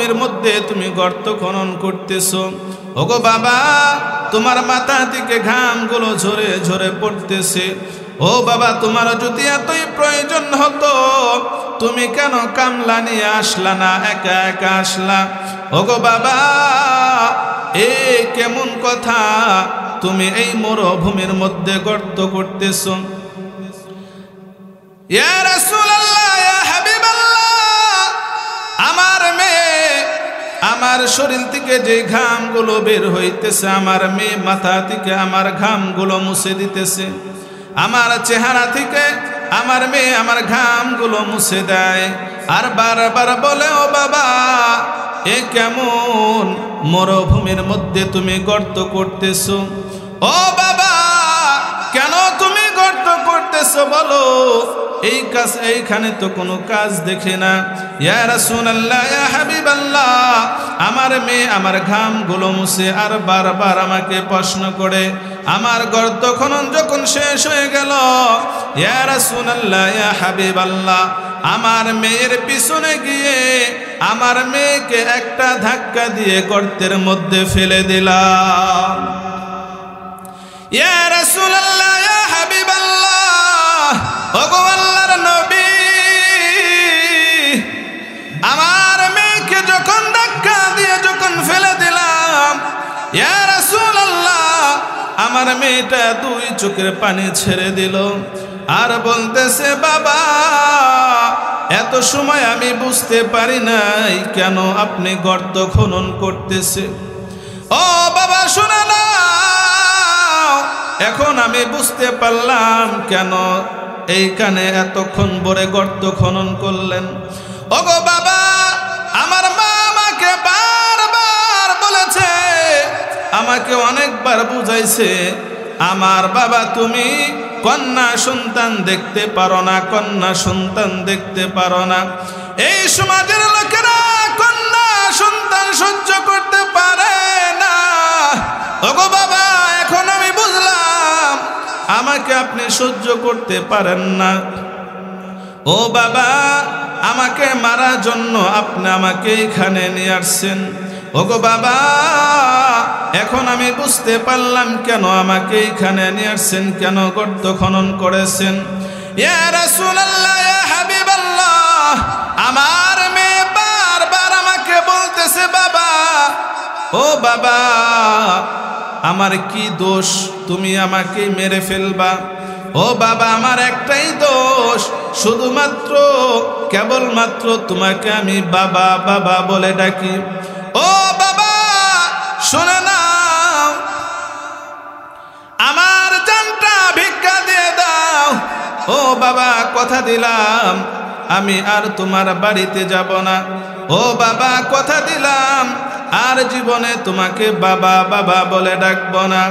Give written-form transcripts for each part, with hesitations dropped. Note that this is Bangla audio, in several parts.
মরুভূমির মধ্যে তুমি গর্ত খনন করতেছো। ওগো বাবা, তোমার মাথা থেকে ঘামগুলো ঝরে ঝরে পড়তেছে। ও বাবা, তোমার যদি এতই প্রয়োজন হতো তুমি কেন কামলা নিয়ে আসলা না, একা একা আসলা? ওগো বাবা, এই কেমন কথা, তুমি এই মরুভূমির মধ্যে গর্ত করতেছো। ইয়া রাসূলুল্লাহ, ইয়া হাবিবাল্লাহ, আমার মেয়ে, আমার শরীর থেকে যে ঘামগুলো বের হইতেছে, আমার মেয়ে মাথা থেকে আমার ঘামগুলো মুছে দিতেছে। আমার চেহারা থেকে আমার মেয়ে আমার ঘামগুলো মুছে দেয়, আর বারবার বলে, ও বাবা, এ কেমন মরুভূমির মধ্যে তুমি গর্ত করতেছো? ও বাবা, কেন তুমি গর্ত করতেছো বলো? এই কাজ, এইখানে তো কোনো কাজ দেখে না। ইয়া রাসূলুল্লাহ, ইয়া হাবিবাল্লাহ, আমার মেয়ে আমার ঘামগুলো মুছে আর বারবার আমাকে প্রশ্ন করে। আমার গর্ত খনন যখন শেষ হয়ে গেল, ইয়া রাসূলুল্লাহ, ইয়া হাবিবাল্লাহ, আমার মেয়ের পিছনে গিয়ে আমার মেয়েকে একটা ধাক্কা দিয়ে গর্তের মধ্যে ফেলে দিলাম। ইয়া রাসূলুল্লাহ, ইয়া হাবিবাল্লাহ, ওগো আল্লাহর নবী, আমার মেয়েকে যখন ধাক্কা দিয়ে যখন ফেলে দিলাম, ইয়া রাসূলুল্লাহ, আমার মেয়েটা দুই চোখের পানি ছেড়ে দিল আর বলতেছে, বাবা, এত সময় আমি বুঝতে পারি নাই কেন আপনি গর্ত খনন করতেছে। ও বাবা, শোনো না, এখন আমি বুঝতে পারলাম কেন এইখানে এতক্ষণ ভরে গর্ত খনন করলেন। ওগো বাবা, আমার মা আমাকে বারবার বলেছে, আমাকে অনেকবার বুঝাইছে, আমার বাবা, তুমি কন্যা সন্তান দেখতে পারো না, কন্যা সন্তান দেখতে পারো না। এই সমাজের লোকেরা কন্যা সন্তান সহ্য করতে পারে না। ওগো বাবা, এখন আমি বুঝলাম আমাকে আপনি সহ্য করতে পারেন না। ও বাবা, আমাকে মারার জন্য আপনি আমাকে এখানে নিয়ে আসছেন। ওগো বাবা, এখন আমি বুঝতে পারলাম কেন আমাকে এখানে নিয়ে আসছেন, কেন গর্ত খনন করেছেন। ইয়া রাসূলুল্লাহ, ইয়া হাবিবাল্লাহ, আমার মেয়ে বারবার আমাকে বলতেছে, বাবা, ও বাবা, আমার কি দোষ তুমি আমাকে মেরে ফেলবা? ও বাবা, আমার একটাই দোষ, শুধুমাত্র কেবলমাত্র তোমাকে আমি বাবা বাবা বলে ডাকি। ও বাবা, শুনে নাও, আমার জানটা ভিক্ষা দিয়ে দাও। ও বাবা, কথা দিলাম আমি আর তোমার বাড়িতে যাব না। ও বাবা, কথা দিলাম আর জীবনে তোমাকে বাবা বাবা বলে ডাকবো না।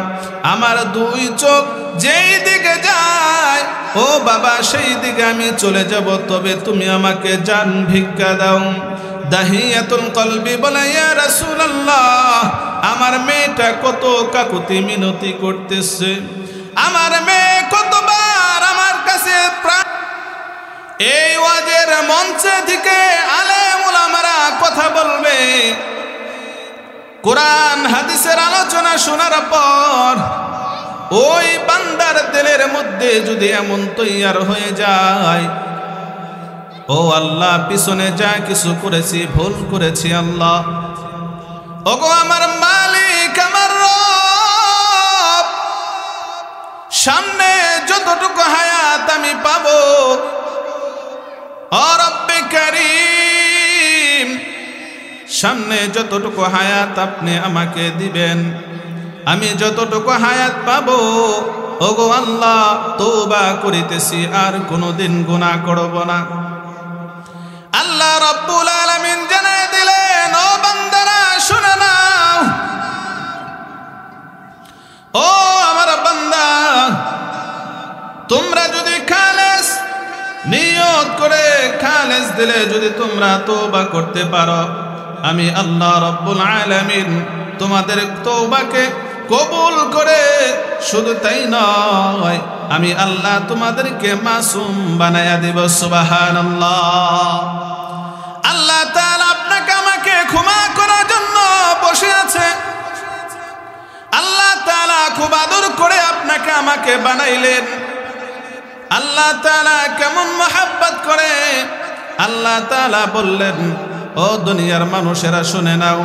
আমার দুই চোখ যেই দিকে যায়, ও বাবা, সেই দিকে আমি চলে যাব, তবে তুমি আমাকে জান ভিক্ষা দাও। দাহিয়াতুল কলবি বলে, ইয়া রাসূলুল্লাহ, আমার মেয়েটা কত কাকুতি মিনতি করতেছে, আমার মেয়ে কতবার আমার কাছে এই ওয়াজের মঞ্চে থেকে আলেম উলামারা কথা বলবে, কোরআন হাদিসের আলোচনা শোনার পর ওই বান্দার দিলের মধ্যে যদি এমন তৈয়ার হয়ে যায়, ও আল্লাহ, পিছনে যা কিছু করেছি ভুল করেছি আল্লাহ, ওগো আমার মালিক, আমার রব, সামনে যতটুকু হায়াত আমি পাবো, ও রব্বে কারীম, সামনে যতটুকু হায়াত আপনি আমাকে দিবেন, আমি যতটুকু হায়াত পাবো, ওগো আল্লাহ, তওবা করিতেছি, আর কোনোদিন গুনাহ করব না। আল্লাহ রাব্বুল আলামিন জানায় দিলেন, ও বান্দারা শুনে নাও, ও আমার বান্দা, তোমরা যদি খালেস নিয়ত করে খালেস দিলে যদি তোমরা তওবা করতে পারো, আমি আল্লাহ রাব্বুল আলামিন তোমাদের তওবাকে কবুল করে, শুধু তাই নয়, আমি আল্লাহ তোমাদেরকে মাসুম বানায়া দেব। সুবহানাল্লাহ। আল্লাহ তাআলা আপনাকে আমাকে ক্ষমা করার জন্য বসে আছে। আল্লাহ তাআলা খুব আদর করে আপনাকে আমাকে বানাইলেন। আল্লাহ তাআলা কেমন মহব্বত করে। আল্লাহ তাআলা বললেন, ও দুনিয়ার মানুষেরা শুনে নাও,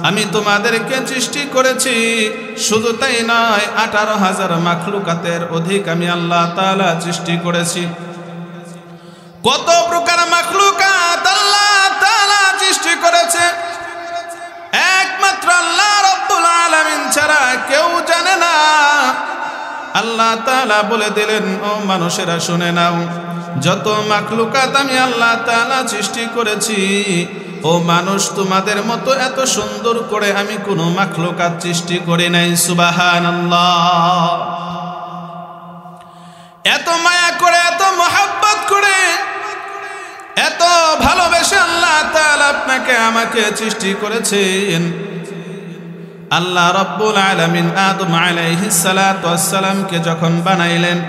আমি তোমাদেরকে সৃষ্টি করেছি, শুধু তাই নয় 18,000 মাখলুকাতের অধিক আমি আল্লাহ তাআলা সৃষ্টি করেছি। কত প্রকার মাখলুকাত আল্লাহ তাআলা সৃষ্টি করেছে, একমাত্র আল্লাহ রাব্বুল আলামিন ছাড়া কেউ জানে না। আল্লাহ তাআলা বলে দিলেন, ও মানুষেরা শুনে নাও, যত মাখলুকাত আমি আল্লাহ তাআলা সৃষ্টি করেছি, ও মানুষ তোমাদের মতো এত সুন্দর করে আমি কোনো মাখলুকাত সৃষ্টি করি নাই। সুবহানাল্লাহ। এত মায়া করে, এত মহব্বত করে, এত ভালোবেসে আল্লাহ তাআলা আপনাকে আমাকে সৃষ্টি করেছেন। আল্লাহ রাব্বুল আলামিন আদম আলাইহিস সালাতু ওয়াস সালামকে যখন বানাইলেন,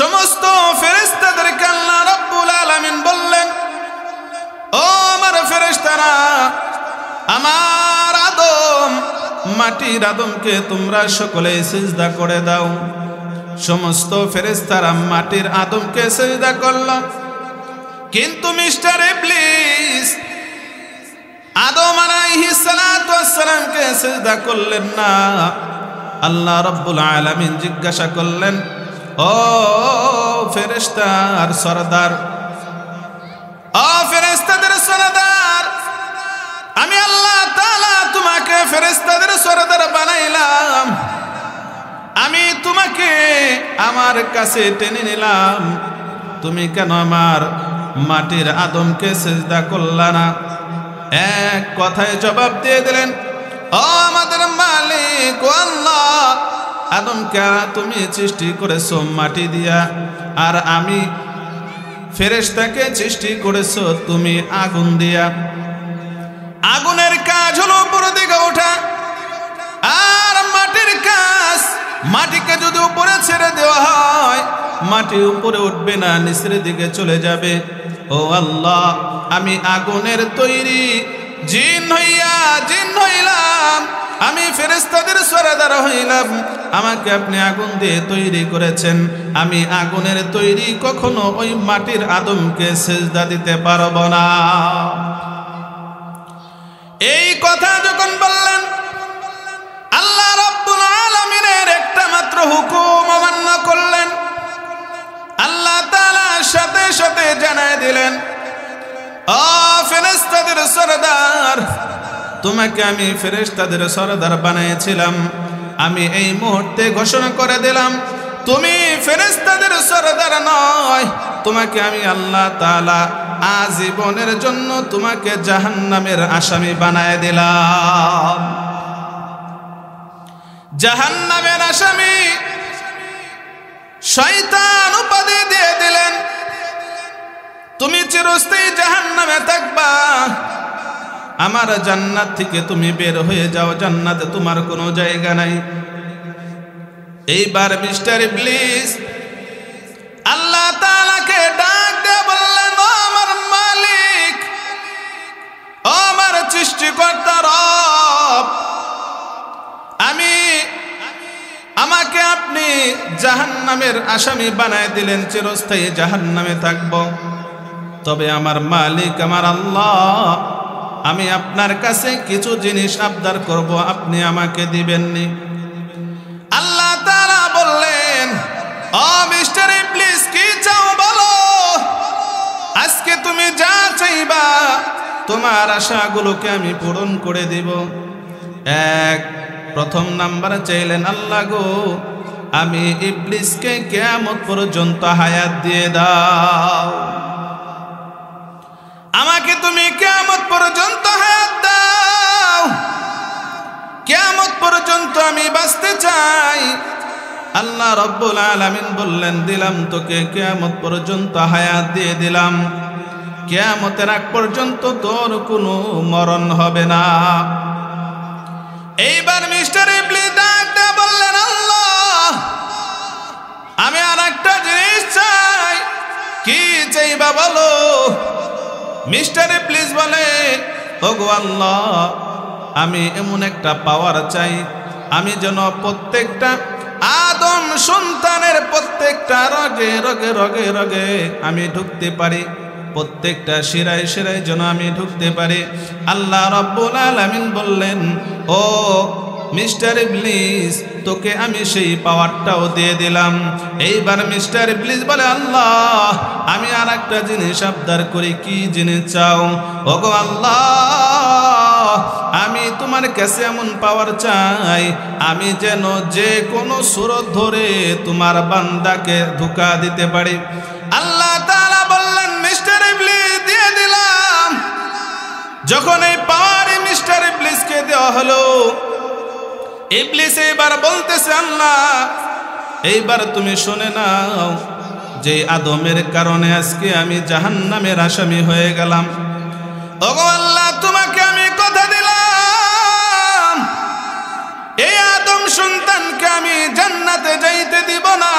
সমস্ত ফেরেশতাদেরকে আল্লাহ রাব্বুল আলামিন বললেন, ও আমার ফেরেশতারা, আমার আদম, মাটির আদমকে তোমরা সকলেই সিজদা করে দাও। সমস্ত ফেরেশতারা মাটির আদমকে সিজদা করল, কিন্তু মিস্টার ইবলিস আদম আলাইহিস সালাতু ওয়াস সালামকে সিজদা করলেন না। আল্লাহ রাব্বুল আলামিন জিজ্ঞাসা করলেন, ও ফেরেশতার সরদার, ও ফেরেশতাদের সরদার, আমি আল্লাহ তাআলা তোমাকে ফেরেশতাদের সরদার বানাইলাম, আমি তোমাকে আমার কাছে টেনে নিলাম, তুমি কেন আমার মাটির আদমকে সিজদা করলা না? এক কথায় জবাব দিয়ে দিলেন, ও আমাদের মালিক, ও আল্লাহ, আদমকে তুমি সৃষ্টি করেছো মাটি দিয়া, আর আমি ফেরেশতাকে সৃষ্টি করেছো তুমি আগুন দিয়া। আগুনের কাজ হলো উপরের দিকে ওঠা, আর মাটির কাজ, মাটিকে যদি উপরে ছেড়ে দেওয়া হয়, মাটি উপরে উঠবে না, নিচের দিকে চলে যাবে। ও আল্লাহ, আমি আগুনের তৈরি জিন হইলাম, আমি ফেরেশতাদের সরদার হইলাম, আমাকে আপনি আগুন দিয়ে তৈরি করেছেন, আমি আগুনের তৈরি, কখনো ওই মাটির আদমকে সিজদা দিতে পারবো না। এই কথা যখন বললেন, আল্লাহ রাব্বুল আলামিনের একটা মাত্র হুকুম অমান্য করলেন। আল্লাহ তাআলা সাথে সাথে জানায় দিলেন, ও ফেরেশতাদের সরদার, তোমাকে আমি ফেরেশতাদের সরদার বানিয়েছিলাম, আমি এই মুহূর্তে ঘোষণা করে দিলাম, তুমি ফেরেশতাদের সরদার নয়, তোমাকে আমি আল্লাহ তাআলা আজীবনের জন্য তোমাকে জাহান্নামের আসামি বানায় দিলাম। জাহান্নামের আসামি, শয়তান উপাধি দিয়ে দিলেন, তুমি চিরস্থায়ী জাহান্নামে থাকবা, আমার জান্নাত থেকে তুমি বের হয়ে যাও, জান্নাতে তোমার কোনো জায়গা নাই। এইবার মিস্টার ইবলিস আল্লাহ তাআলাকে ডাক দিয়ে বললেন, ও আমার মালিক, ও আমার সৃষ্টিকর্তা রব, আমাকে আপনি জাহান্নামের আসামি বানায় দিলেন, চিরস্থায়ী জাহান্নামে থাকব। তবে আমার মালিক, আমার আল্লাহ, আমি আপনার কাছে কিছু জিনিস আবদার করব, আপনি আমাকে দিবেননি। আল্লাহ তাআলা বললেন, ও মিস্টার ইবলিস, কি চাও বলো, আজকে তুমি যা চাইবা তোমার আশাগুলোকে আমি পূরণ করে দিব। প্রথম নাম্বারে চাইলেন, আল্লাহ গো, আমি ইবলিসকে কিয়ামত পর্যন্ত হায়াত দিয়ে দাও, আমাকে তুমি কিয়ামত পর্যন্ত হায়াত দাও, কিয়ামত পর্যন্ত আমি বাঁচতে চাই। আল্লাহ রাব্বুল আলামিন বললেন, দিলাম তোকে কিয়ামত পর্যন্ত হায়াত দিয়ে দিলাম, কিয়ামতের আগ পর্যন্ত তোর কোনো মরণ হবে না। এইবার মিস্টার ইবলিস ডাকতে বললেন, আল্লাহ, আমি আর একটা জিনিস চাই। কি চাইবা বলো। মিস্টার ইবলিস বলে, ওগো আল্লাহ, আমি এমন একটা পাওয়ার চাই, আমি যেন প্রত্যেকটা আদম সন্তানের প্রত্যেকটা রগে রগে রগে রগে আমি ঢুকতে পারি, প্রত্যেকটা শিরায় শিরায় যেন আমি ঢুকতে পারি। আল্লাহ রাব্বুল আলামিন বললেন, ও মিস্টার ইবলিস, তোকে আমি সেই পাওয়ারটাও দিয়ে দিলাম। এইবার মিস্টার ইবলিস বলে, আল্লাহ, আমি আর একটা জিনিস আবদার করি। কি জিনিস চাও? ওগো আল্লাহ, আমি তোমার কাছে এমন পাওয়ার চাই, আমি যেন যে কোনো সুরত ধরে তোমার বান্দাকে ধোঁকা দিতে পারি। আল্লাহ তাআলা বললেন, মিস্টার ইবলিস, দিয়ে দিলাম। যখন এই পাওয়ার মিস্টার ইবলিসকে দেওয়া হলো, ইবলিস এবার বলতেছে, আল্লাহ, এইবার তুমি শুনে নাও, যে আদমের কারণে আজকে আমি জাহান্নামের আসামি হয়ে গেলাম। ওগো আল্লাহ, তোমাকে আমি কথা দিলাম, এই আদম সন্তানকে আমি জান্নাতে যাইতে দিব না।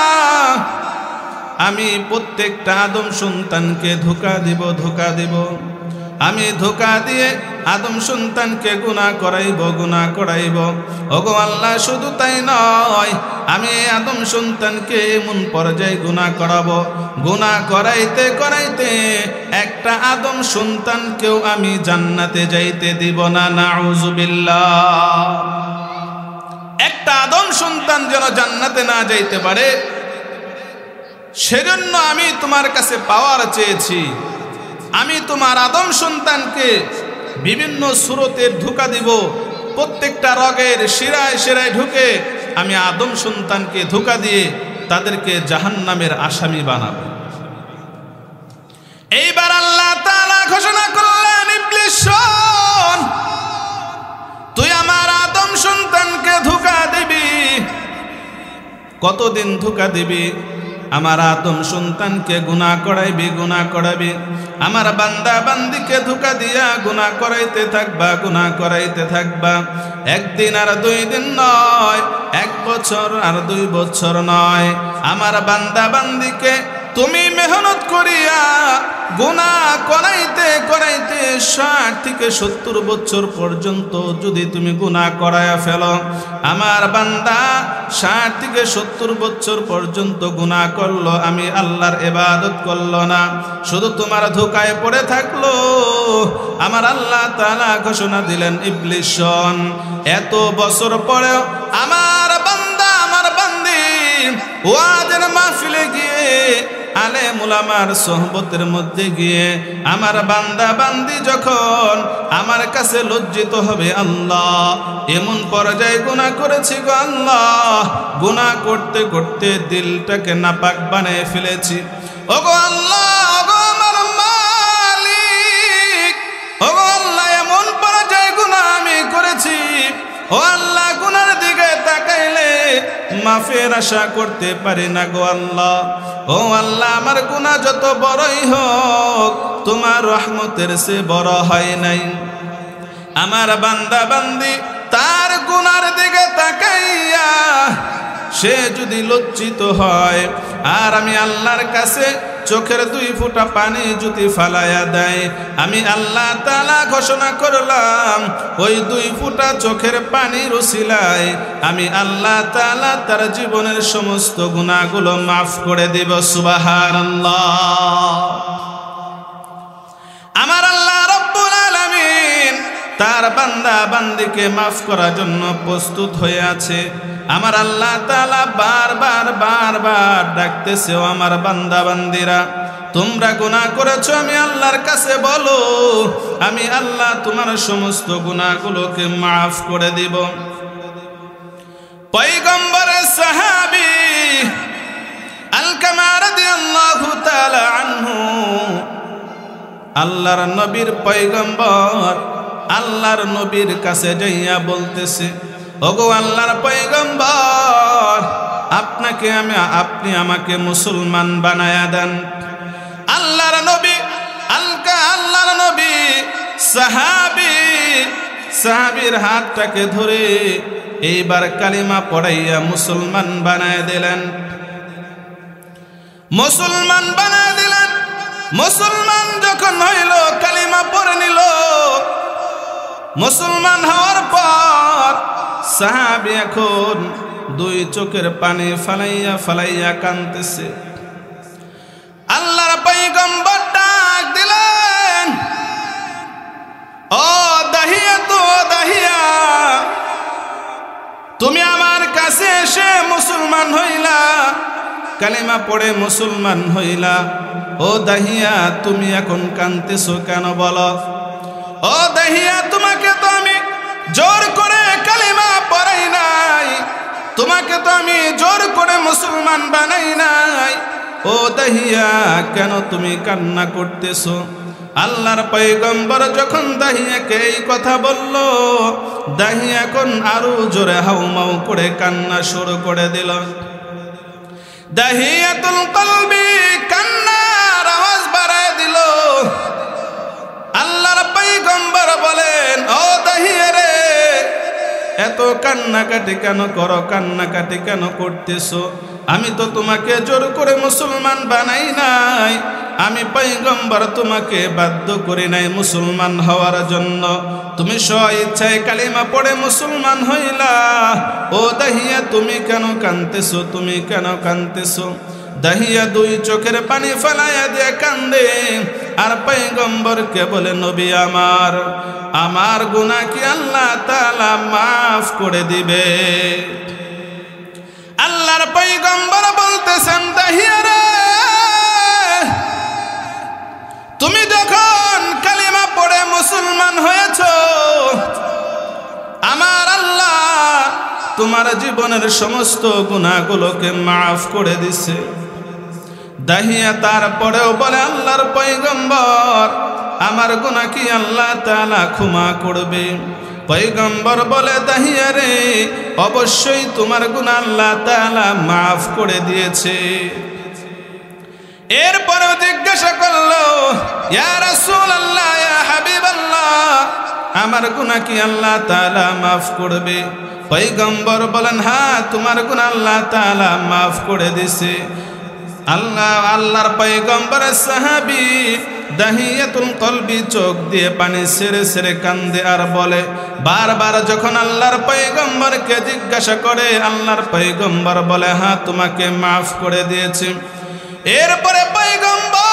আমি প্রত্যেকটা আদম সন্তানকে ধোঁকা দিব, ধোঁকা দিব। আমি ধোঁকা দিয়ে আদম সন্তানকে গুনাহ করাইব, গুনাহ করাইব। ওগো আল্লাহ, শুধু তাই নয়, আমি আদম সন্তানকে এমন পর্যায়ে গুনাহ করাবো, গুনাহ করাইতে করাইতে একটা আদম সন্তানকেও আমি জান্নাতে যাইতে দিব না। নাউযুবিল্লাহ। একটা আদম সন্তান যেন জান্নাতে না যাইতে পারে, সেজন্য আমি তোমার কাছে পাওয়ার চেয়েছি। আমি তোমার আদম সন্তানকে বিভিন্ন সুরতের ধোঁকা দিব, প্রত্যেকটা রগের শিরায় শিরায় ঢুকে আমি আদম সন্তানকে ধোঁকা দিয়ে তাদেরকে জাহান্নামের আসামি বানাবো। এইবার আল্লাহ তাআলা ঘোষণা করলেন, ইবলিস শোন, তুই আমার আদম সন্তানকে ধোঁকা দিবি। কতদিন ধোঁকা দিবি? আমার আদম সন্তানকে গুনাহ করাইবি, গুনাহ করাবি। আমার বান্দা বান্দিকে ধোঁকা দিয়া গুনাহ করাইতে থাকবা, গুনাহ করাইতে থাকবা। একদিন আর 2 দিন নয়, 1 বছর আর 2 বছর নয়। আমার বান্দা বান্দিকে তুমি মেহনত করিয়া গুনাহ করাইতে করাইতে 60 থেকে 70 বছর পর্যন্ত যদি তুমি গুনাহ করায়া ফেলো, আমার বান্দা 60 থেকে 70 বছর পর্যন্ত গুনাহ করলো, আমি আল্লাহর ইবাদত করলো না, শুধু তোমার ধোঁকায় পড়ে থাকলো। আমার আল্লাহ তাআলা ঘোষণা দিলেন, ইবলিস শোন, এত বছর পরেও আমার বান্দা, আমার বান্দি ওয়াজের মাহফিলে গিয়ে, আলেম উলামার সোহবতের মধ্যে গিয়ে আমার বান্দা বান্দি যখন আমার কাছে লজ্জিত হবে, আল্লাহ, এমন পর্যায়ে গুনাহ করেছি গো আল্লাহ, গুনাহ করতে করতে দিলটাকে নাপাক বানিয়ে ফেলেছি। ওগো আল্লাহ, ওগো আমার মালিক, ওগো আল্লাহ, এমন পর্যায়ে গুনাহ আমি করেছি, ও আল্লাহ, গুনার দিকে তাকাইলে মাফের আশা করতে পারি না গো আল্লাহ। ও আল্লাহ, আমার গুনাহ যত বড়ই হোক, তোমার রহমতের সে বড় হয় নাই। আমার বান্দা বান্দি তার গুনার দিকে তাকাইয়া সে যদি লজ্জিত হয়, আর আমি আল্লাহর কাছে চোখের 2 ফোঁটা পানি যদি ফালাইয়া দেয়, আমি আল্লাহ তাআলা ঘোষণা করলাম, ওই 2 ফোঁটা চোখের পানির উসিলায় আমি আল্লাহ তাআলা তার জীবনের সমস্ত গুনাহগুলো মাফ করে দেব। সুবহানাল্লাহ। আমার আল্লাহ রাব্বুল আলামিন তার বান্দা বান্দিকে মাফ করার জন্য প্রস্তুত হয়ে আছে। আমার আল্লাহ তাআলা বারবার বারবার ডাকতেছে, ও আমার বান্দা বান্দিরা, তোমরা গুনাহ করেছো, আমি আল্লাহর কাছে বলো, আমি আল্লাহ তোমার সমস্ত গুনাহগুলোকে মাফ করে দিব। পয়গম্বরের সাহাবী আলকামা রাদিয়াল্লাহু তাআলা আনহু, আল্লাহর নবীর পয়গম্বর, আল্লাহর নবীর কাছে যাইয়া বলতেছে, ওগো আল্লাহর পয়গম্বর, আপনি আমাকে মুসলমান বানায়া দেন। আল্লাহর নবী আল্লাহর নবী সাহাবীর হাতটাকে ধরে এইবার কালিমা পড়াইয়া মুসলমান বানায় দিলেন, মুসলমান বানায় দিলেন। মুসলমান যখন হইল, কালিমা পড়ে নিল, মুসলমান হওয়ার পর সাহাবী এখন দুই চোখের পানি ফালাইয়া ফালাইয়া কাঁদতেছে। আল্লাহর পয়গম্বর ডাক দিলেন, ও দাহিয়া, তো দাহিয়া, তুমি আমার কাছে এসে মুসলমান হইলা, কালিমা পড়ে মুসলমান হইলা, ও দাহিয়া তুমি এখন কাঁদতেছো কেন বলো? ও দাহিয়া, তোমাকে তো আমি জোর করে কালিমা পড়াই নাই, তোমাকে তো আমি জোর করে মুসলমান বানাই নাই, ও দাহিয়া কেন তুমি কান্না করতেছো? আল্লাহর পয়গম্বর যখন দাহিয়াকে এই কথা বলল, দাহিয়া এখন আরো জোরে হাউমাউ করে কান্না শুরু করে দিল। দাহিয়াতুল কলবি কান্নার আওয়াজ বাড়ায় দিল। আল্লাহর পয়গম্বর বলেন, ও দাহিয়া রে, এত কান্নাকাটি কেন করো? কান্নাকাটি কেন করতেছো? আমি তো তোমাকে জোর করে মুসলমান বানাই নাই, আমি পয়গম্বর তোমাকে বাধ্য করি নাই মুসলমান হওয়ার জন্য, তুমি স্ব ইচ্ছায় কালিমা পড়ে মুসলমান হইলা। ও দাহিয়া তুমি কেন কাঁদতেছো? তুমি কেন কাঁদতেছো? দাহিয়া দুই চোখের পানি ফেলাইয়া দিয়ে কান্দে আর পয়গম্বরকে বলে, নবী আমার, আমার গুনাহ কি আল্লাহ তাআলা মাফ করে দিবে? আল্লাহর পয়গম্বর বলতেছেন, দাহিয়া রে, তুমি যখন কালিমা পড়ে মুসলমান হয়েছ, আমার আল্লাহ তোমার জীবনের সমস্ত গুনাহগুলোকে মাফ করে দিছে। দাহিয়া তারপরেও বলে, আল্লাহর পয়গম্বর, আমার গুনাহ কি আল্লাহ তাআলা ক্ষমা করবে? পয়গম্বর বলে, দাহিয়া রে, অবশ্যই তোমার গুনাহ আল্লাহ তাআলা মাফ করে দিয়েছে। এরপরেও জিজ্ঞাসা করলো, ইয়া রাসূলুল্লাহ, ইয়া হাবিবাল্লাহ, আমার গুনাহ কি আল্লাহ তাআলা মাফ করবে? পয়গম্বর বলেন, হ্যাঁ, তোমার গুনাহ আল্লাহ তাআলা মাফ করে দিয়েছে। আল্লাহর পয়গম্বরের সাহাবী দাহিয়াতুল কলবি চোখ দিয়ে পানি ছেড়ে ছেড়ে কান্দে আর বলে, বারবার যখন আল্লাহর পয়গম্বরকে জিজ্ঞাসা করে, আল্লাহর পয়গম্বর বলে, হ্যাঁ, তোমাকে মাফ করে দিয়েছে। এরপরে পয়গম্বর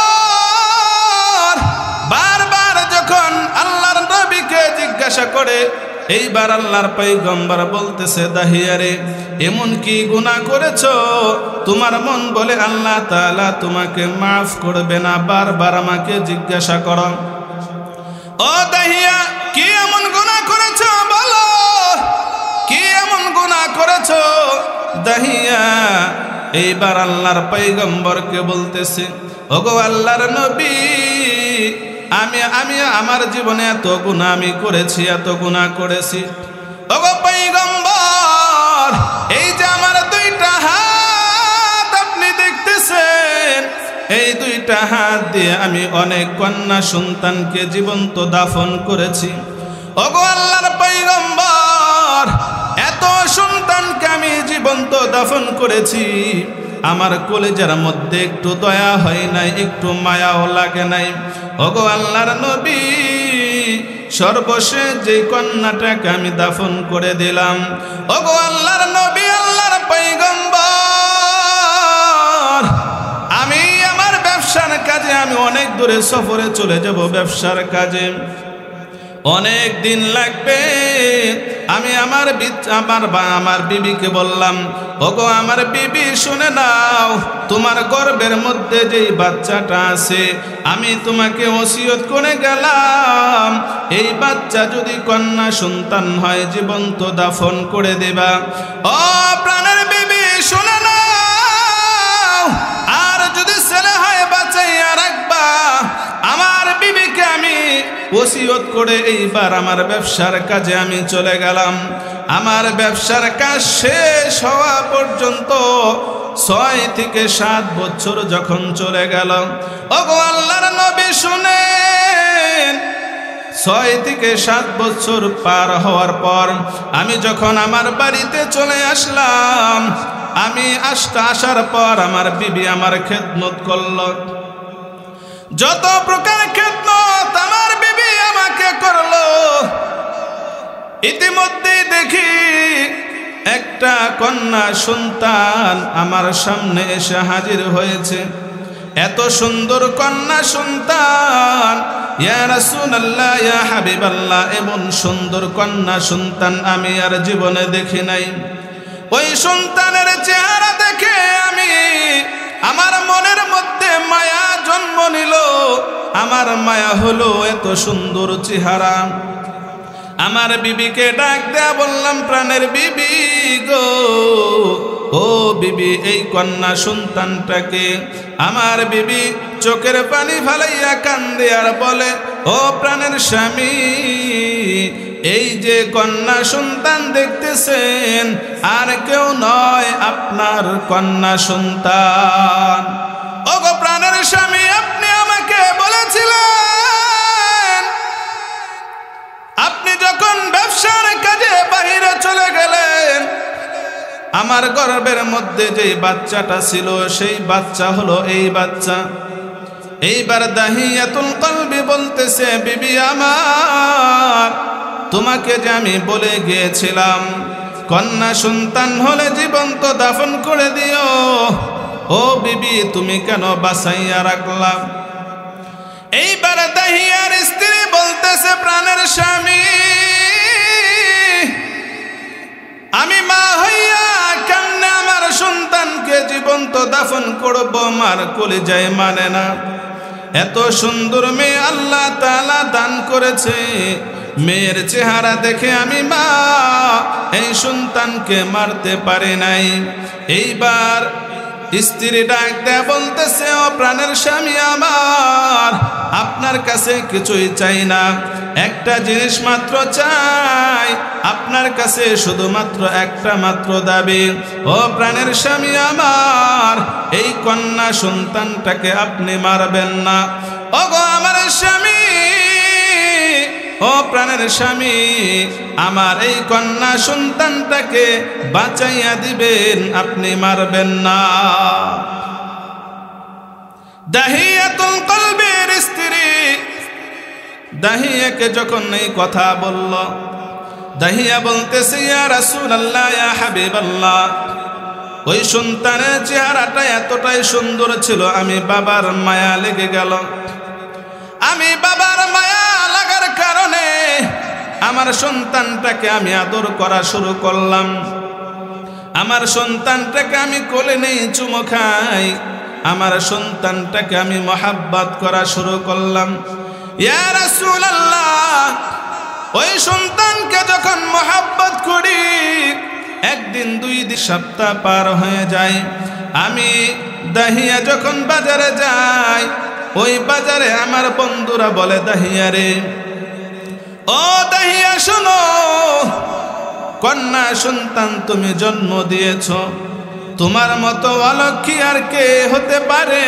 বারবার যখন আল্লাহর নবীকে জিজ্ঞাসা করে, এইবার আল্লাহর পয়গম্বর বলতেছে, দাহিয়া রে, এমন কি গুনাহ করেছো তোমার মন বলে আল্লাহ তাআলা তোমাকে মাফ করবে না? বারবার আমাকে জিজ্ঞাসা করো। ও দাহিয়া, কি এমন গুনাহ করেছো বলো, কি এমন গুনাহ করেছো? দাহিয়া এইবার আল্লাহর পয়গম্বরকে বলতেছে, ওগো আল্লাহর নবী, আমি আমার জীবনে এত গুনাহ আমি করেছি, এত গুনাহ করেছি। ওগো পয়গম্বর, এই যে আমার দুইটা হাত আপনি দেখতেছেন, এই দুইটা হাত দিয়ে আমি অনেক কন্যা সন্তানকে জীবন্ত দাফন করেছি। ওগো আল্লাহর পয়গম্বর, এত সন্তানকে আমি জীবন্ত দাফন করেছি, আমার কলেজের মধ্যে একটু দয়া হয় নাই, একটু মায়াও লাগে নাই। ওগো আল্লাহর নবী, সর্বশেষ যে কন্যাটাকে আমি দাফন করে দিলাম, ওগো আল্লাহর নবী, আল্লাহর পয়গম্বর, আমি আমার ব্যবসার কাজে আমি অনেক দূরে সফরে চলে যাব, ব্যবসার কাজে অনেক দিন লাগবে। আমি আমার বিবিকে বললাম, ওগো আমার বিবি, শুনে নাও, তোমার গর্ভের মধ্যে যেই বাচ্চাটা আছে, আমি তোমাকে ওসিয়ত করে গেলাম, এই বাচ্চা যদি কন্যা সন্তান হয় জীবন্ত দাফন করে দেবা। ও প্রাণের বিবি, শুনে নাও, আর যদি ছেলে হয় বাঁচাইয়া রাখবা। আমার বিবিকে আমি ওসিয়ত করে এইবার আমার ব্যবসার কাজে আমি চলে গেলাম। আমার ব্যবসার কাজ শেষ হওয়া পর্যন্ত 6 থেকে 7 বছর যখন চলে গেল, ওগো আল্লাহর নবী শুনেন, 6 থেকে 7 বছর পার হওয়ার পর আমি যখন আমার বাড়িতে চলে আসলাম, আমি আসার পর আমার বিবি আমার খেদমত করল। যত প্রকার খেদমত আমার বিবি আমাকে করলো, ইতিমধ্যেই দেখি একটা কন্যা সন্তান আমার সামনে এসে হাজির হয়েছে। এত সুন্দর কন্যা সন্তান, ইয়া রাসূলুল্লাহ, ইয়া হাবিবাল্লাহ, এমন সুন্দর কন্যা সন্তান আমি আর জীবনে দেখি নাই। ওই সন্তানের চেহারা দেখে আমার মনের মধ্যে মায়া জন্ম নিল। আমার মায়া হলো এত সুন্দর চেহারা। আমার বিবিকে ডাক দেয়া বললাম, প্রাণের বিবি গো, ও বিবি, এই কন্যা সন্তানটাকে। আমার বিবি চোখের পানি ফালাইয়া কান্দে আর বলে, ও প্রাণের স্বামী, এই যে কন্যা সন্তান দেখতেছেন আর কেউ নয়, আপনার কন্যা সন্তান। ও গো প্রাণের স্বামী, আপনি আমাকে বলেছিলেন, আপনি যখন ব্যবসার কাজে বাহিরে চলে গেলেন, আমার গর্ভের মধ্যে যে বাচ্চাটা ছিল সেই বাচ্চা হলো এই বাচ্চা। এইবার দাহিয়াতুল কলবি বলতেছে, বিবি আমার, তোমাকে যে আমি বলে গিয়েছিলাম কন্যা সন্তান হলে জীবন্ত দাফন করে দিও, ও বিবি তুমি কেন বাঁচাইয়া রাখলাম? এইবার দাহিয়ার স্ত্রী বলতেছে, প্রাণের স্বামী, আমি মা হইয়া কেমনে আমার সন্তানকে জীবন্ত দাফন করব? আমার কলিজায় মানে না। এত সুন্দর মেয়ে আল্লাহ তাআলা দান করেছে, মেয়ের চেহারা দেখে আমি মা এই সন্তানকে মারতে পারি নাই। এইবার স্ত্রী ডাক দেয়া বলতেছে, ও প্রাণের স্বামী আমার, আপনার কাছে কিছুই চাই না, একটা জিনিস মাত্র চাই, আপনার কাছে শুধুমাত্র একটা মাত্র দাবি। ও প্রাণের স্বামী আমার, এই কন্যা সন্তানটাকে আপনি মারবেন না। ও গো আমার স্বামী, ও প্রাণের স্বামী, আমার এই কন্যা সন্তানটাকে বাঁচাইয়া দিবেন, আপনি মারবেন না। দাহিয়াতুল কলবের স্ত্রী দাহিয়াকে যখন এই কথা বলল, দাহিয়া বলতেছে, ইয়া রাসূলুল্লাহ, ইয়া হাবিবাল্লাহ, ওই সন্তানের চেহারাটা এতটাই সুন্দর ছিল, আমি বাবার মায়া লেগে গেল। আমি বাবার মায়া লাগার কারণে আমার সন্তানটাকে আমি আদর করা শুরু করলাম। আমার সন্তানটাকে আমি কোলে নেই, চুমো খাই, আমার সন্তানটাকে আমি মহাব্বত করা শুরু করলাম। ইয়া রাসূলুল্লাহ, ওই সন্তানকে যখন মহাব্বত করি, একদিন দুই দিন সপ্তাহ পার হয়ে যায়। আমি দাহিয়া যখন বাজারে যাই, ওই বাজারে আমার বন্ধুরা বলে, দাহিয়া রে, ও দাহিয়া শোনো, কন্যা সন্তান তুমি জন্ম দিয়েছ, তোমার মতো অলক্ষী আর কে হতে পারে?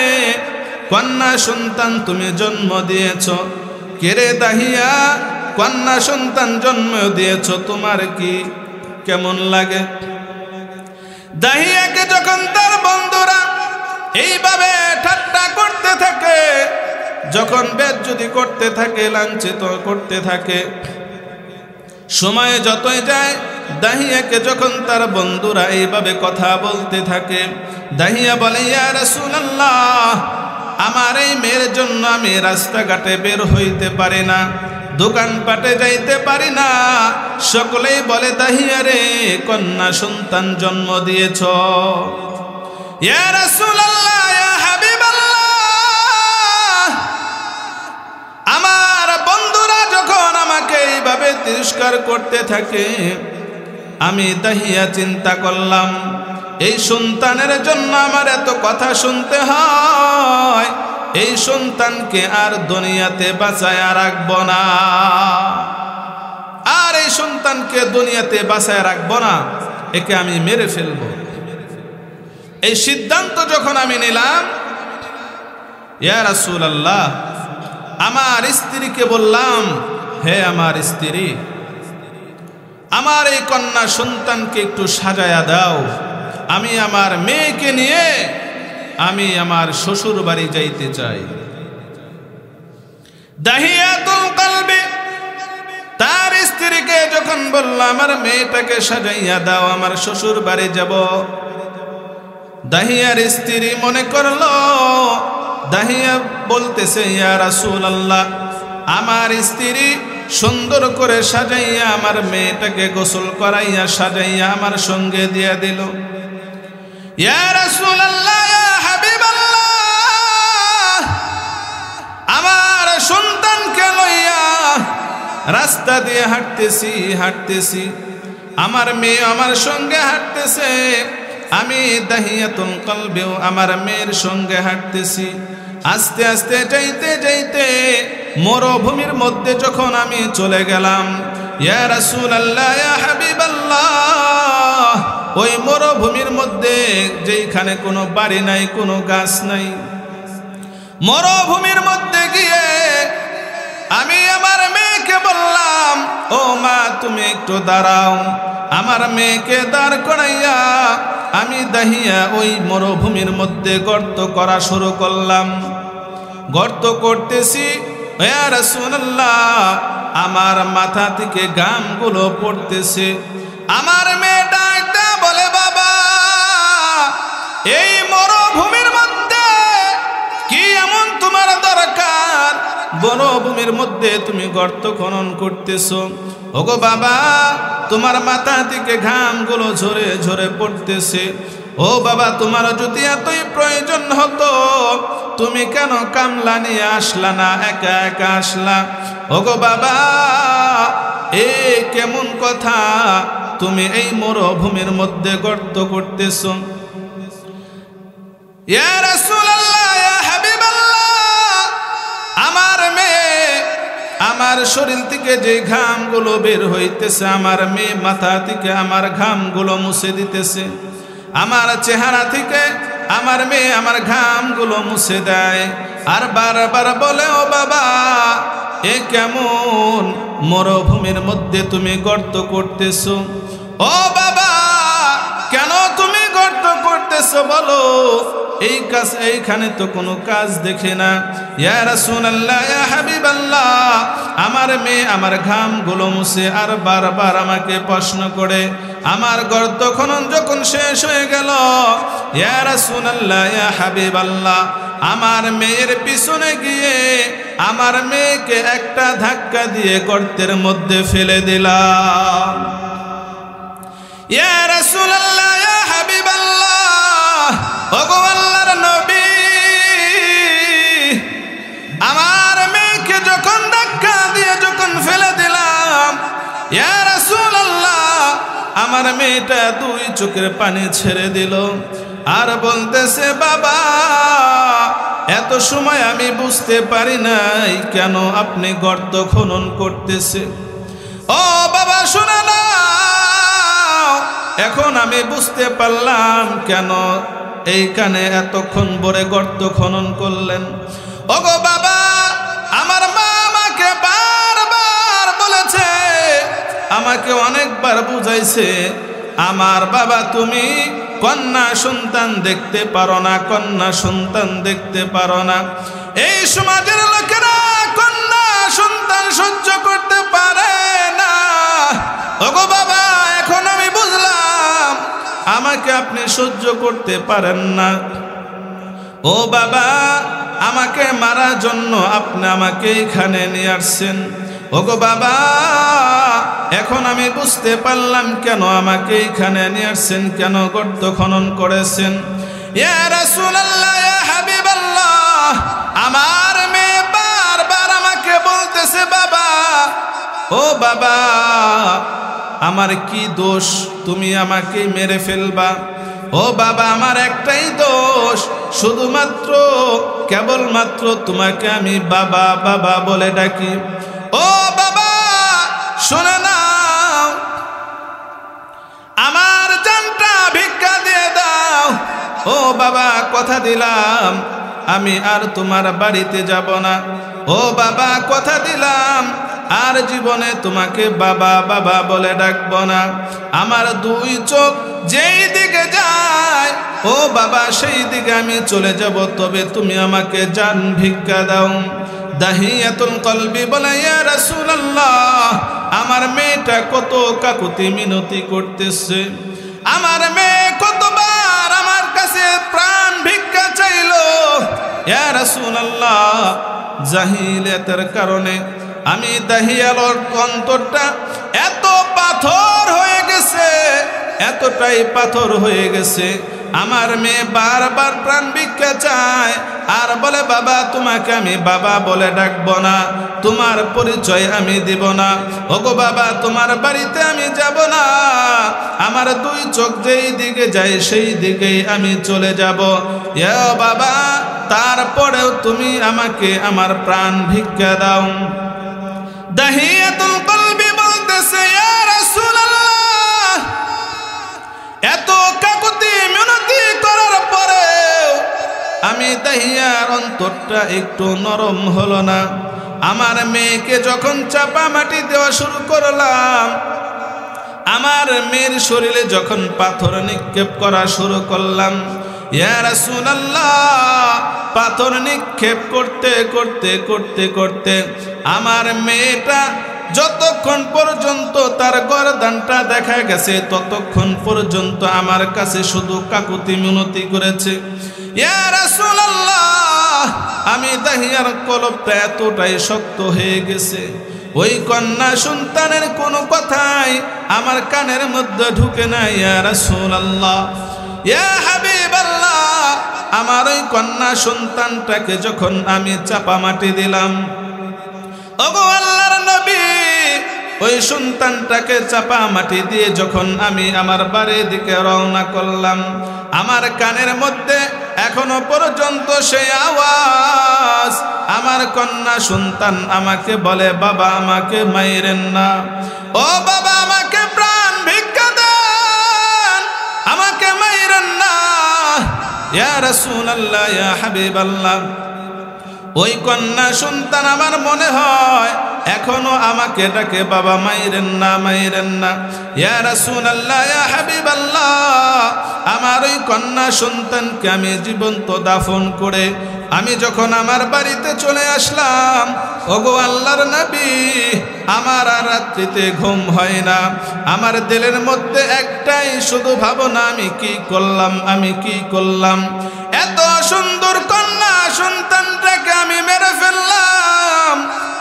কন্যা সন্তান তুমি জন্ম দিয়েছ। কে রে দাহিয়া, কন্যা সন্তান জন্ম দিয়েছ, তোমার কি কেমন লাগে? দাহিয়াকে যখন তার বন্ধুরা এইভাবে ঠাট্টা করতে থাকে, যখন বেজ্জতি করতে থাকে, লাঞ্ছিত করতে থাকে, সময় যতই যায়, দাহিয়াকে যখন তার বন্ধুরা এইভাবে কথা বলতে থাকে, দাহিয়া বলে, ইয়া রাসূলুল্লাহ, আমার এই মেয়ের জন্য আমি রাস্তাঘাটে বের হইতে পারি না, দোকানপাটে যাইতে পারি না। সকলেই বলে, দাহিয়া রে, কন্যা সন্তান জন্ম দিয়েছ। ইয়া রাসূলুল্লাহ, ইয়া হাবিবাল্লাহ, আমার বন্ধুরা যখন আমাকে এইভাবে তিরস্কার করতে থাকে, আমি দাহিয়া চিন্তা করলাম, এই সন্তানের জন্য আমার এত কথা শুনতে হয়, এই সন্তানকে আর দুনিয়াতে বাঁচায়া রাখব না, আর এই সন্তানকে দুনিয়াতে বাঁচায়া রাখব না, একে আমি মেরে ফেলব। এই সিদ্ধান্ত যখন আমি নিলাম, ইয়া রাসূলুল্লাহ, আমার স্ত্রীকে বললাম, হে আমার স্ত্রী, আমার এই কন্যা সন্তানকে একটু সাজায়া দাও, আমি আমার মেয়েকে নিয়ে আমি আমার শ্বশুর বাড়ি যাইতে চাই। দাহিয়াতুল কলবি তার স্ত্রীকে যখন বলল আমার মেয়েটাকে সাজাইয়া দাও, আমার শ্বশুর বাড়ি যাব, দাহিয়ার স্ত্রী মনে করলো, দাহিয়া বলতেছে ইয়া রাসূলুল্লাহ, আমার স্ত্রী সুন্দর করে সাজাইয়া আমার মেয়েটাকে গোসল করাইয়া সাজাইয়া আমার সঙ্গে দিয়া দিল। ইয়া রাসূলুল্লাহ, ইয়া হাবিবাল্লাহ, আমার সন্তানকে লইয়া রাস্তা দিয়ে হাঁটতেছি, আমার মেয়ে আমার সঙ্গে হাঁটতেছে, আমি দাহিয়াতুল কলবেও আমার মেয়ের সঙ্গে হাঁটতেছি। আস্তে আস্তে যাইতে মরুভূমির মধ্যে যখন আমি চলে গেলাম, ইয়া রাসূলুল্লাহ, ইয়া হাবিবাল্লাহ, ওই মরুভূমির মধ্যে যেখানে কোনো বাড়ি নাই, কোনো গাছ নাই, মরুভূমির মধ্যে গিয়ে আমি আমার মেয়েকে বললাম, ও মা তুমি একটু দাঁড়াও। আমার মেয়েকে দাঁড় করাইয়া আমি দাহিয়া ওই মরুভূমির মধ্যে গর্ত করা শুরু করলাম। গর্ত করতেছি, ইয়া রাসূলুল্লাহ, আমার মাথা থেকে ঘামগুলো পড়তেছে। আমার মেয়ে ডাকটা বলে, বাবা এই মরুভূমির মধ্যে কি এমন তোমার দরকার, মরুভূমির মধ্যে তুমি গর্ত খনন করতেছো? ওগো বাবা, তোমার মাথা থেকে ঘামগুলো ঝরে ঝরে পড়তেছে। ও বাবা, তোমার যদি এতই প্রয়োজন হতো তুমি কেন কামলা নিয়ে আসলা না, একা একা আসলা? ওগো বাবা, এ কেমন কথা, তুমি এই মরুভূমির মধ্যে গর্ত করতেছো? ইয়া রাসূলুল্লাহ, ইয়া হাবিবাল্লাহ, আমার মেয়ে আমার শরীর থেকে যে ঘামগুলো বের হইতেছে, আমার মেয়ে মাথা থেকে আমার ঘামগুলো মুছে দিতেছে, আমার চেহারা থেকে আমার মেয়ে আমার ঘামগুলো মুছে দেয়, আর বারবার বলে, ও বাবা এ কেমন মরুভূমির মধ্যে তুমি গর্ত করতেছো? ও বাবা কেন তুমি গর্ত করতেছো বলো? এইখানে তো কোনো কাজ দেখে না। ইয়া রাসূলুল্লাহ, ইয়া হাবিবাল্লাহ, আমার মেয়ে আমার ঘামগুলো মুছে আর বারবার আমাকে প্রশ্ন করে। আমার গর্ত খনন যখন শেষ হয়ে গেল, ইয়া রাসূলুল্লাহ, ইয়া হাবিবাল্লাহ, আমার মেয়ের পিছনে গিয়ে আমার মেয়েকে একটা ধাক্কা দিয়ে গর্তের মধ্যে ফেলে দিলাম। ইয়া রাসূলুল্লাহ, ইয়া হাবিবাল্লাহ, ওগো আল্লাহর নবী, আমার মেয়েকে যখন ধাক্কা দিয়ে যখন ফেলে দিলাম, ইয়া রাসূলুল্লাহ, আমার মেয়েটা দুই চোখের পানি ছেড়ে দিল আর বলতেছে, বাবা এত সময় আমি বুঝতে পারি নাই কেন আপনি গর্ত খনন করতেছে। ও বাবা শোনো না, এখন আমি বুঝতে পারলাম কেন এইখানে এতক্ষণ ভরে গর্ত খনন করলেন। ওগো বাবা, আমার মা আমাকে বারবার বলেছে, আমাকে অনেকবার বুঝাইছে, আমার বাবা তুমি কন্যা সন্তান দেখতে পারো না, কন্যা সন্তান দেখতে পারো না। এই সমাজের লোকেরা কন্যা সন্তান সহ্য করতে পারে না। ওগো বাবা, এখন আমি বুঝলাম আমাকে আপনি সহ্য করতে পারেন না। ও বাবা, আমাকে মারার জন্য আপনি আমাকে এখানে নিয়ে আসছেন। ওগো বাবা, এখন আমি বুঝতে পারলাম কেন আমাকে এখানে নিয়ে আসছেন, কেন গর্ত খনন করেছেন। ইয়া রাসূলুল্লাহ, ইয়া হাবিবাল্লাহ, আমার মেয়ে বারবার আমাকে বলতেছে, বাবা ও বাবা আমার কি দোষ তুমি আমাকে মেরে ফেলবা? ও বাবা আমার একটাই দোষ, শুধুমাত্র কেবলমাত্র তোমাকে আমি বাবা বাবা বলে ডাকি। ও বাবা শুনে নাও, আমার জানটা ভিক্ষা দিয়ে দাও। ও বাবা কথা দিলাম আমি আর তোমার বাড়িতে যাব না। ও বাবা কথা দিলাম আর জীবনে তোমাকে বাবা বাবা বলে ডাকব না। আমার দুই চোখ যেই দিকে যায় ও বাবা সেই দিকে আমি চলে যাব, তবে তুমি আমাকে জান ভিক্ষা দাও। দাহিয়াতুল কলবি বলে, ইয়া রাসূলুল্লাহ, আমার মেয়েটা কত কাকুতি মিনতি করতেছে, আমার মেয়ে কতবার আমার কাছে প্রাণ ভিক্ষা চাইলো। ইয়া রাসূলুল্লাহ, জাহিলিয়াতের কারণে আমি দাহিয়ার অন্তরটা এত পাথর হয়ে গেছে, এতটাই পাথর হয়ে গেছে, আমার মেয়ে বারবার প্রাণ ভিক্ষা চায় আর বলে, বাবা তোমাকে আমি বাবা বলে ডাকবো না, তোমার পরিচয় আমি দিব না, ওগো বাবা তোমার বাড়িতে আমি যাব না, আমার দুই চোখ যেই দিকে যায় সেই দিকেই আমি চলে যাব। ইয়া বাবা, তারপরেও তুমি আমাকে আমার প্রাণ ভিক্ষা দাও। দাহিয়াতুল কলবি বলতেছে, ইয়া রাসূলুল্লাহ, এত কাকুতি মিনতি করার পরে আমি দাহিয়ার অন্তরটা একটু নরম হলো না। আমার মেয়েকে যখন চাপা মাটি দেওয়া শুরু করলাম, আমার মেয়ের শরীরে যখন পাথর নিক্ষেপ করা শুরু করলাম, ইয়া রাসূলুল্লাহ, পাথর নিক্ষেপ করতে করতে করতে করতে আমার মেয়েটা যতক্ষণ পর্যন্ত তার গর্দানটা দেখা গেছে ততক্ষণ পর্যন্ত আমার কাছে শুধু কাকুতি মিনতি করেছে। ইয়া রাসূলুল্লাহ, আমি দাহিয়ার কলবটা এতটাই শক্ত হয়ে গেছে, ওই কন্যা সন্তানের কোনো কথাই আমার কানের মধ্যে ঢুকে না। ইয়া রাসূলুল্লাহ, ইয়া হাবিবাল্লাহ, আমার ওই কন্যা সন্তানটাকে যখন আমি চাপা মাটি দিলাম, ওগো আল্লাহর নবী, ওই সন্তানটাকে চাপা মাটি দিয়ে যখন আমি আমার বাড়ির দিকে রওনা করলাম, আমার কানের মধ্যে এখনো পর্যন্ত সেই আওয়াজ। আমার কন্যা সন্তান আমাকে বলে, বাবা আমাকে মাইরেন না, ও বাবা আমাকে প্রাণ ভিক্ষা দেন, আমাকে মাইরেন না। ইয়া রাসূলুল্লাহ, ইয়া হাবিবাল্লাহ, ওই কন্যা সন্তান আমার মনে হয় এখনো আমাকে ডাকে, বাবা মাইরেন না, মাইরেন না। ইয়া রাসূলুল্লাহ, ইয়া হাবিবাল্লাহ, আমার ওই কন্যা সন্তানকে আমি জীবন্ত দাফন করে আমি যখন আমার বাড়িতে চলে আসলাম, ওগো আল্লাহর নবী, আমার আর রাত্রিতে ঘুম হয় না, আমার দিলের মধ্যে একটাই শুধু ভাবনা, আমি কি করলাম, আমি কি করলাম, এত সুন্দর কন্যা সন্তানটাকে আমি মেরে ফেললাম।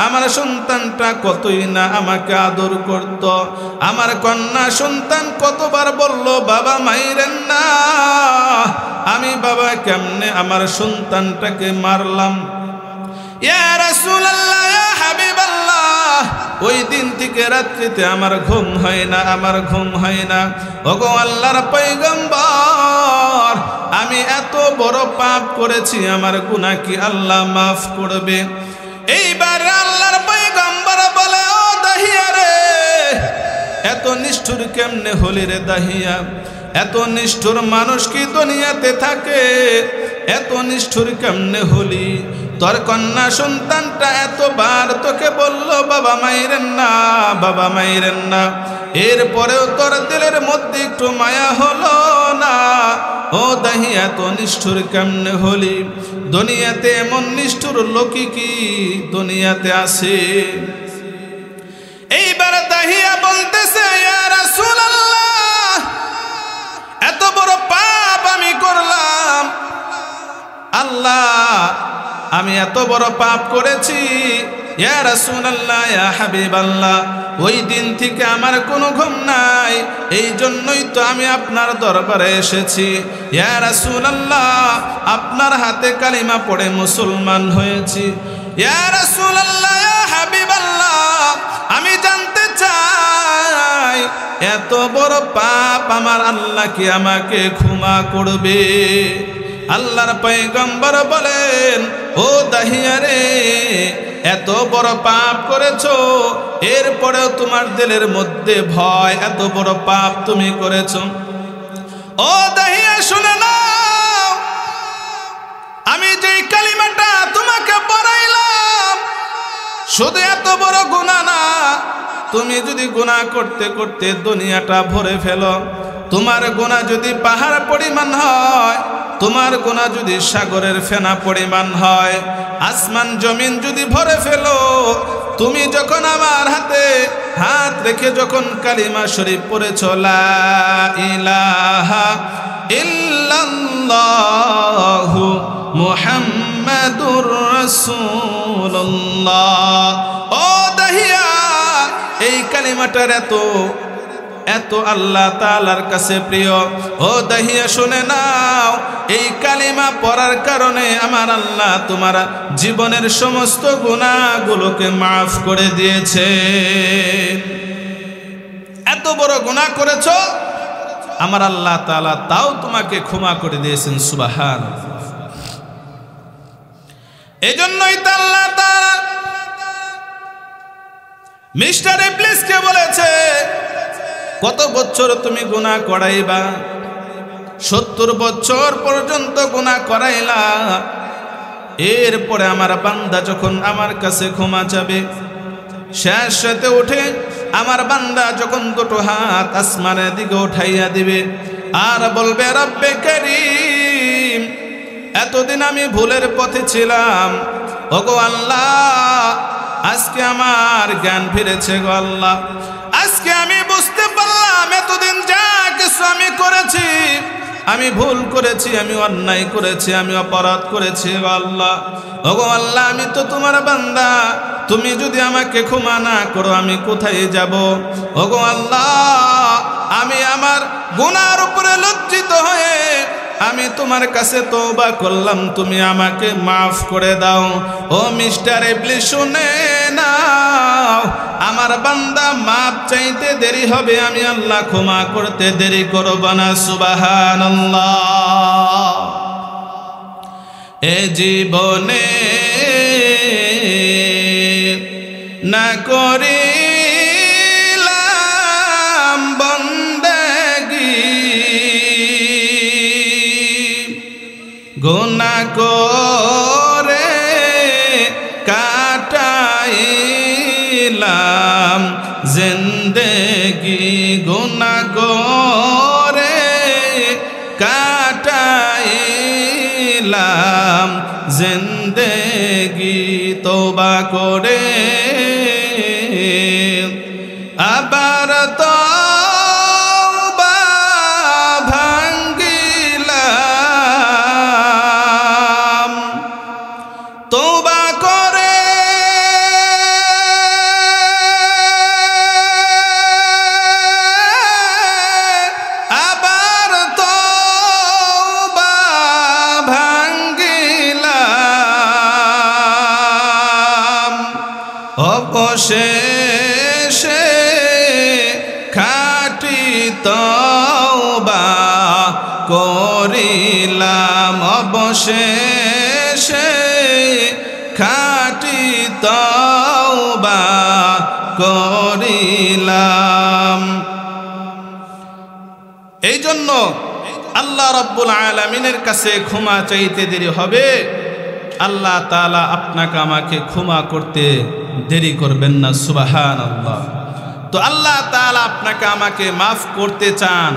আমার সন্তানটা কতই না আমাকে আদর করত, আমার কন্যা সন্তান কতবার বলল, বাবা মাইরেন না, আমি বাবা কেমনে আমার সন্তানটাকে মারলাম। ইয়া রাসূলুল্লাহ, ইয়া হাবিবাল্লাহ, ওই দিন থেকে রাত্রিতে আমার ঘুম হয় না, আমার ঘুম হয় না। ওগো আল্লাহর পয়গম্বর, আমি এত বড় পাপ করেছি, আমার গুনাহ কি আল্লাহ মাফ করবে? এইবার আল্লাহর পয়গম্বর বলে, ও দাহিয়া রে, এত নিষ্ঠুর কেমনে হলি রে দাহিয়া, এত নিষ্ঠুর মানুষ কি দুনিয়াতে থাকে, এত নিষ্ঠুর কেমনে হলি? তোর কন্যা সন্তানটা এতবার তোকে বলল, বাবা মাইরেন না, বাবা মাইরেন না, এরপরেও তোর দিলের মধ্যে একটু মায়া হলো না? ও দাহিয়া, এত নিষ্ঠুর কেমনে হলি? দুনিয়াতে এমন নিষ্ঠুর লোকই কি দুনিয়াতে আছে? এইবার দাহিয়া বলতেছে, ইয়া রাসূলুল্লাহ, এত বড় পাপ আমি করলাম, আল্লাহ আমি এত বড় পাপ করেছি। ইয়া রাসূলুল্লাহ, ইয়া হাবিবাল্লাহ, ওই দিন থেকে আমার কোনো ঘুম নাই, এই জন্যই তো আমি আপনার দরবারে এসেছি। ইয়া রাসূলুল্লাহ, আপনার হাতে কালিমা পড়ে মুসলমান হয়েছি। ইয়া রাসূলুল্লাহ, ইয়া হাবিবাল্লাহ, আমি জানতে চাই এত বড় পাপ আমার আল্লাহ কি আমাকে ক্ষমা করবে? আল্লাহর পয়গম্বর বলেন, ও দাহিয়া রে, এত বড় পাপ করেছো, এরপরেও তোমার দিলের মধ্যে ভয়, এত বড় পাপ তুমি করেছো। ও দাহিয়া শুনে নাও, আমি যেই কালিমাটা তোমাকে পড়াইলাম, শুধু এত বড় গুনাহ না, তুমি যদি গুনাহ করতে করতে দুনিয়াটা ভরে ফেলো, তোমার গুনাহ যদি পাহাড় পরিমাণ হয়, তোমার গুনাহ যদি সাগরের ফেনা পরিমাণ হয়, আসমান জমিন যদি ভরে ফেলো, তুমি যখন আমার হাতে হাত রেখে যখন কালিমা শরীফ পড়েছ লা ইলাহা ইল্লাল্লাহু মুহাম্মাদুর রাসূলুল্লাহ, ও দাহিয়া এই কালিমাটার এত আল্লাহ তাআলার কাছে প্রিয়। ও দাহিয়া শুনে নাও, এই কালিমা পড়ার কারণে আমার আল্লাহ তোমার জীবনের সমস্ত গুনাহগুলোকে মাফ করে দিয়েছে। এত বড় গুনাহ করেছো, আমার আল্লাহ তাআলা তাও তোমাকে ক্ষমা করে দিয়েছেন। সুবহানাল্লাহ। এজন্যই তো আল্লাহ তাআলা মিস্টার ইবলিসকে বলেছে, কত বছর তুমি গুনাহ করাইবা? 70 বছর পর্যন্ত গুনাহ করাইলা, এরপরে আমার বান্দা যখন আমার কাছে ক্ষমা চাবে, শেষ রাতে উঠে আমার বান্দা যখন দুটো হাত আসমানের দিকে উঠাইয়া দিবে আর বলবে, রব্বে কারীম, এতদিন আমি ভুলের পথে ছিলাম, ওগো আল্লাহ আজকে আমার জ্ঞান ফিরেছে গো আল্লাহ, আজকে আমি বুঝতে পারলাম এতদিন যা কিছু আমি করেছি, আমি ভুল করেছি, আমি অন্যায় করেছি, আমি অপরাধ করেছি গো আল্লাহ। ওগো আল্লাহ, আমি তো তোমার বান্দা, তুমি যদি আমাকে ক্ষমা না করো আমি কোথায় যাব? ওগো আল্লাহ, আমি আমার গুনার উপরে লজ্জিত হয়ে আমি তোমার কাছে তওবা করলাম, তুমি আমাকে মাফ করে দাও। ও মিস্টার ইবলিস শুনে নাও, আমার বান্দা মাফ চাইতে দেরি হবে, আমি আল্লাহ ক্ষমা করতে দেরি করব না। সুবহানাল্লাহ। এ জীবনে না করিলাম বন্দেগী, গুনাহ করে কাটাইলাম জিন্দেগি, গুনাহ করে কাটাইলাম জিন্দেগি, তওবা করে আবার তওবা ভাঙ্গিলাম, তওবা করে আবার তওবা ভাঙ্গিলাম, অবশেষে খাঁটি তওবা করিলাম, অবশেষে খাঁটি তওবা করিলাম। এই জন্য আল্লাহ রাব্বুল আলামিনের কাছে ক্ষমা চাইতে দেরি হবে, আল্লাহ তাআলা আপনাকে আমাকে ক্ষমা করতে দেরি করবেন না। সুবহানাল্লাহ। তো আল্লাহ তাআলা আপনাকে আমাকে মাফ করতে চান,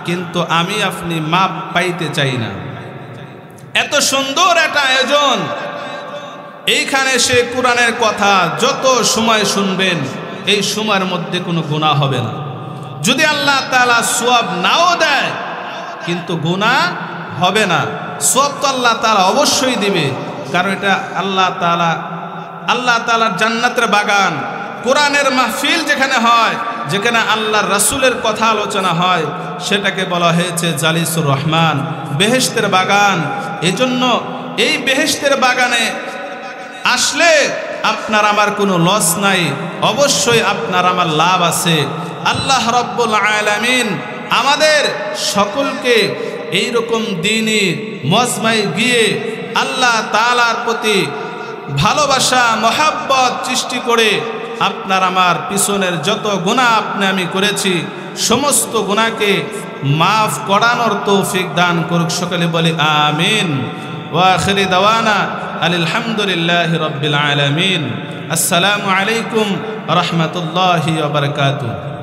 কিন্তু আমি আপনি মাফ পাইতে চাই না। এত সুন্দর একটা আয়োজন, এইখানে সে কোরআনের কথা যত সময় শুনবেন এই সময়ের মধ্যে কোনো গুনাহ হবে না। যদি আল্লাহ তাআলা সওয়াব নাও দেয় কিন্তু গুনাহ হবে না। সওয়াব তো আল্লাহ তাআলা অবশ্যই দিবে, কারণ এটা আল্লাহ তাআলার জান্নাতের বাগান, কোরআনের মাহফিল যেখানে হয়, যেখানে আল্লাহর রাসূলের কথা আলোচনা হয়, সেটাকে বলা হয়েছে জালিসুর রহমান, বেহেশতের বাগান। এজন্য এই বেহেশতের বাগানে আসলে আপনার আমার কোনো লস নাই, অবশ্যই আপনার আমার লাভ আছে। আল্লাহ রাব্বুল আলামিন আমাদের সকলকে এইরকম দ্বীনি মজমায় গিয়ে আল্লাহ তাআলার প্রতি ভালোবাসা মহাব্বত সৃষ্টি করে আপনার আমার পিছনের যত গুনাহ আপনি আমি করেছি সমস্ত গুনাহকে মাফ করানোর তৌফিক দান করুক। সকলে বলি আমিন। ওয়া আখিরি দাওয়ানা আলহামদুলিল্লাহি রাব্বিল আলামিন। আসসালামু আলাইকুম ওয়া রাহমাতুল্লাহি ওয়া বারাকাতুহু।